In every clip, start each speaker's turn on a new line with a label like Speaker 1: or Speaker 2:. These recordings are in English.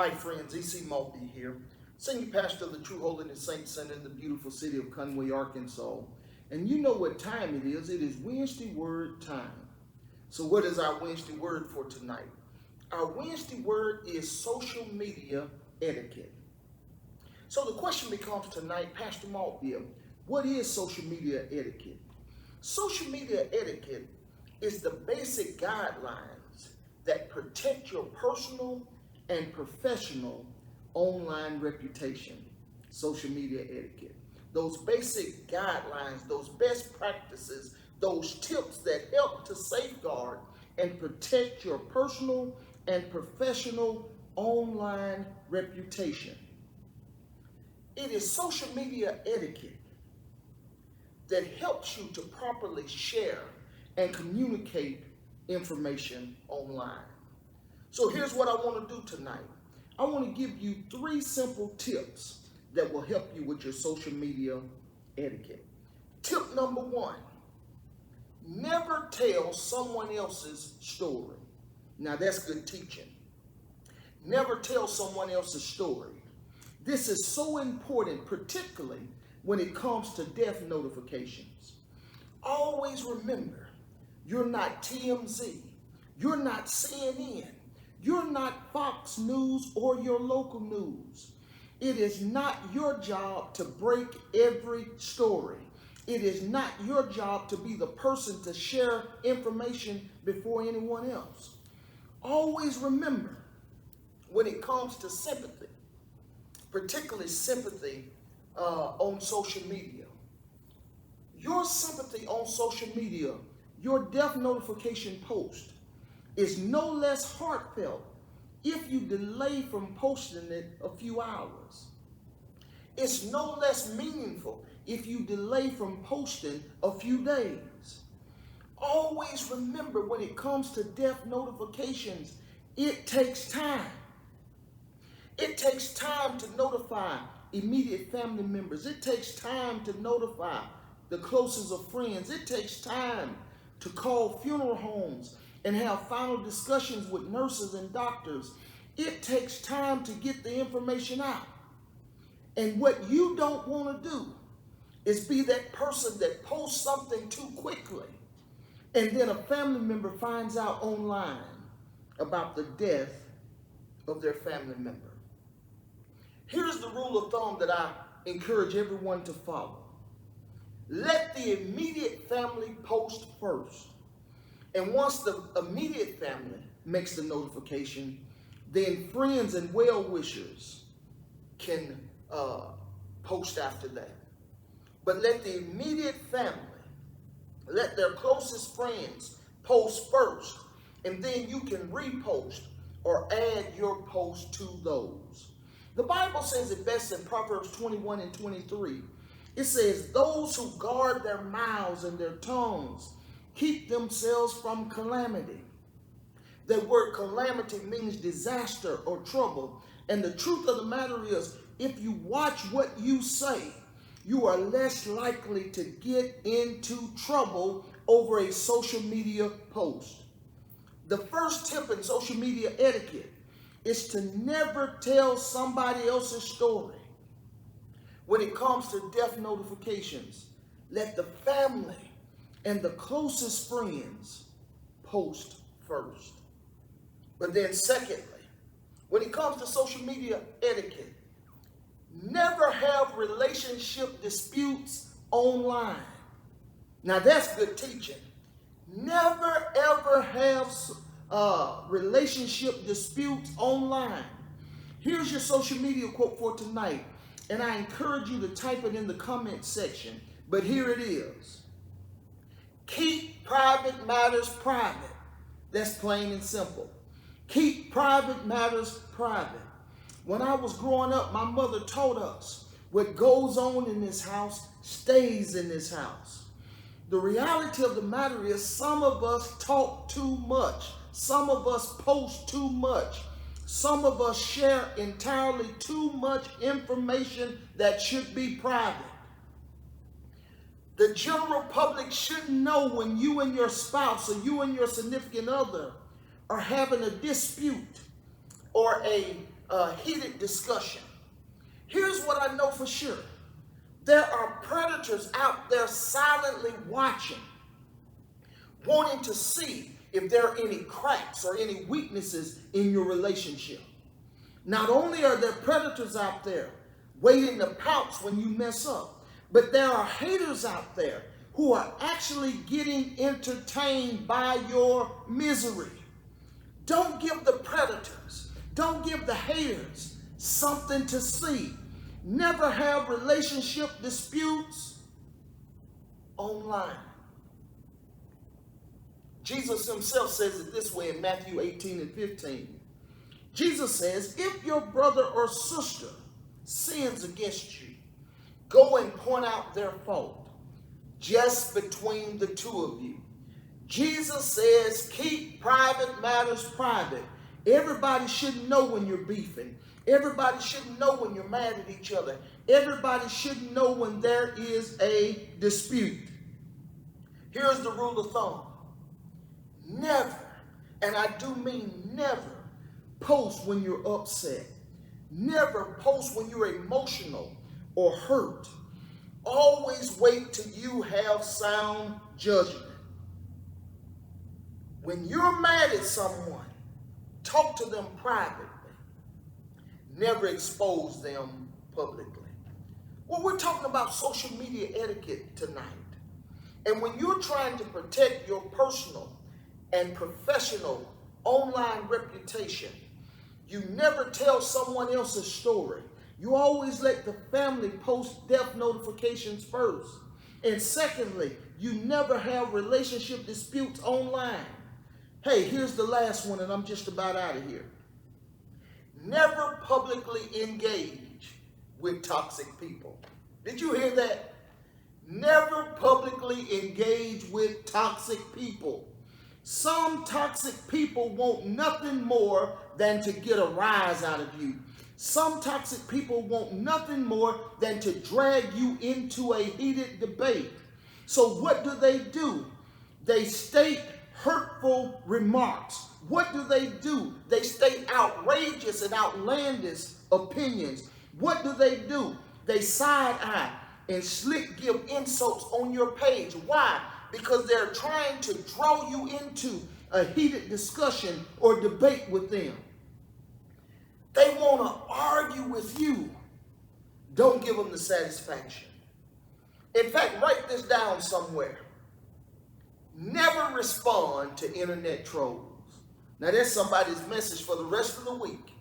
Speaker 1: Hi friends, E.C. Maltby here, Senior Pastor of the True Holiness Saints Center in the beautiful city of Conway, Arkansas. And you know what time it is. It is Wednesday Word time. So what is our Wednesday Word for tonight? Our Wednesday Word is social media etiquette. So the question becomes tonight, Pastor Maltby, what is social media etiquette? Social media etiquette is the basic guidelines that protect your personal and professional online reputation. Social media etiquette. Those basic guidelines, those best practices, those tips that help to safeguard and protect your personal and professional online reputation. It is social media etiquette that helps you to properly share and communicate information online. So here's what I want to do tonight. I want to give you 3 simple tips that will help you with your social media etiquette. Tip number 1, never tell someone else's story. Now that's good teaching. Never tell someone else's story. This is so important, particularly when it comes to death notifications. Always remember, you're not TMZ, you're not CNN, you're not Fox News or your local news. It is not your job to break every story. It is not your job to be the person to share information before anyone else. Always remember, when it comes to sympathy, particularly sympathy on social media, your sympathy on social media, your death notification post, is no less heartfelt if you delay from posting it a few hours. It's no less meaningful if you delay from posting a few days. Always remember, when it comes to death notifications, it takes time. It takes time to notify immediate family members. It takes time to notify the closest of friends. It takes time to call funeral homes and have final discussions with nurses and doctors. It takes time to get the information out. And what you don't want to do is be that person that posts something too quickly and then a family member finds out online about the death of their family member. Here's the rule of thumb that I encourage everyone to follow. Let the immediate family post first. And once the immediate family makes the notification, then friends and well-wishers can post after that. But let the immediate family, let their closest friends post first, and then you can repost or add your post to those. The Bible says it best in Proverbs 21 and 23. It says, those who guard their mouths and their tongues keep themselves from calamity. That word calamity means disaster or trouble. And the truth of the matter is, if you watch what you say, you are less likely to get into trouble over a social media post. The first tip in social media etiquette is to never tell somebody else's story. When it comes to death notifications, let the family and the closest friends post first. But then secondly, when it comes to social media etiquette, never have relationship disputes online. Now that's good teaching. Never ever have relationship disputes online. Here's your social media quote for tonight, and I encourage you to type it in the comment section, but here it is. Keep private matters private. That's plain and simple. Keep private matters private. When I was growing up, my mother taught us what goes on in this house stays in this house. The reality of the matter is, some of us talk too much. Some of us post too much. Some of us share entirely too much information that should be private. The general public shouldn't know when you and your spouse or you and your significant other are having a dispute or a heated discussion. Here's what I know for sure. There are predators out there silently watching, wanting to see if there are any cracks or any weaknesses in your relationship. Not only are there predators out there waiting to pounce when you mess up, but there are haters out there who are actually getting entertained by your misery. Don't give the predators, don't give the haters something to see. Never have relationship disputes online. Jesus himself says it this way in Matthew 18 and 15. Jesus says, if your brother or sister sins against you, go and point out their fault just between the two of you. Jesus says, keep private matters private. Everybody should know when you're beefing. Everybody should know when you're mad at each other. Everybody should know when there is a dispute. Here's the rule of thumb. Never, and I do mean never, post when you're upset. Never post when you're emotional or hurt. Always wait till you have sound judgment. When you're mad at someone, talk to them privately. Never expose them publicly. Well, we're talking about social media etiquette tonight. And when you're trying to protect your personal and professional online reputation, you never tell someone else's story. You always let the family post death notifications first. And secondly, you never have relationship disputes online. Hey, here's the last one, and I'm just about out of here. Never publicly engage with toxic people. Did you hear that? Never publicly engage with toxic people. Some toxic people want nothing more than to get a rise out of you. Some toxic people want nothing more than to drag you into a heated debate. So what do? They state hurtful remarks. What do? They state outrageous and outlandish opinions. What do? They side-eye and slick give insults on your page. Why? Because they're trying to draw you into a heated discussion or debate with them. They want to argue with you. Don't give them the satisfaction. In fact, write this down somewhere. Never respond to internet trolls. Now, that's somebody's message for the rest of the week.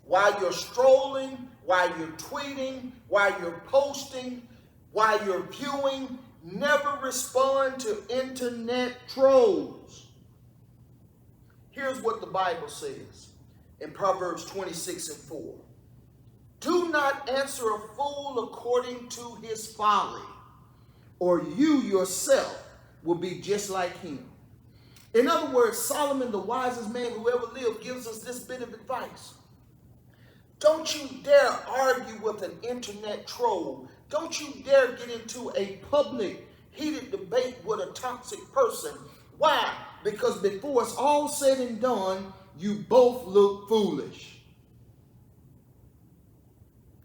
Speaker 1: While you're strolling, while you're tweeting, while you're posting, while you're viewing, never respond to internet trolls. Here's what the Bible says in Proverbs 26 and 4. Do not answer a fool according to his folly, or you yourself will be just like him. In other words, Solomon, the wisest man who ever lived, gives us this bit of advice. Don't you dare argue with an internet troll. Don't you dare get into a public heated debate with a toxic person. Why? Because before it's all said and done, you both look foolish.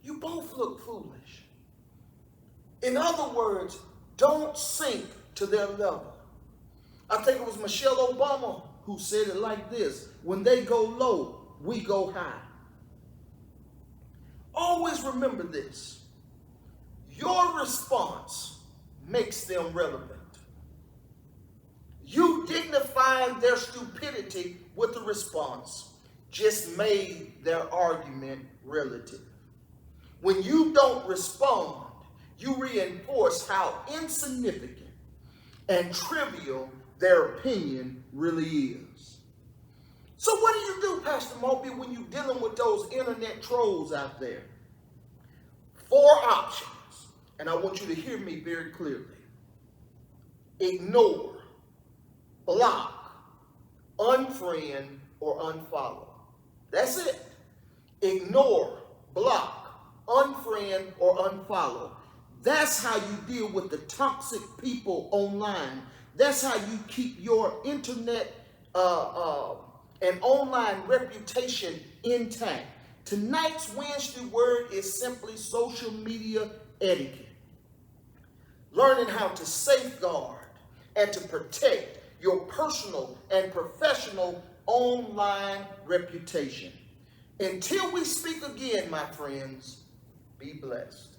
Speaker 1: You both look foolish. In other words, don't sink to their level. I think it was Michelle Obama who said it like this: when they go low, we go high. Always remember this. Your response makes them relevant. You dignified their stupidity with the response just made their argument relative. When you don't respond, you reinforce how insignificant and trivial their opinion really is. So what do you do, Pastor Moby, when you're dealing with those internet trolls out there? 4 options, and I want you to hear me very clearly. Ignore, block, unfriend, or unfollow. That's it. Ignore, block, unfriend, or unfollow. That's how you deal with the toxic people online. That's how you keep your internet and online reputation intact. Tonight's Wednesday word is simply social media etiquette. Learning how to safeguard and to protect your personal and professional online reputation. Until we speak again, my friends, be blessed.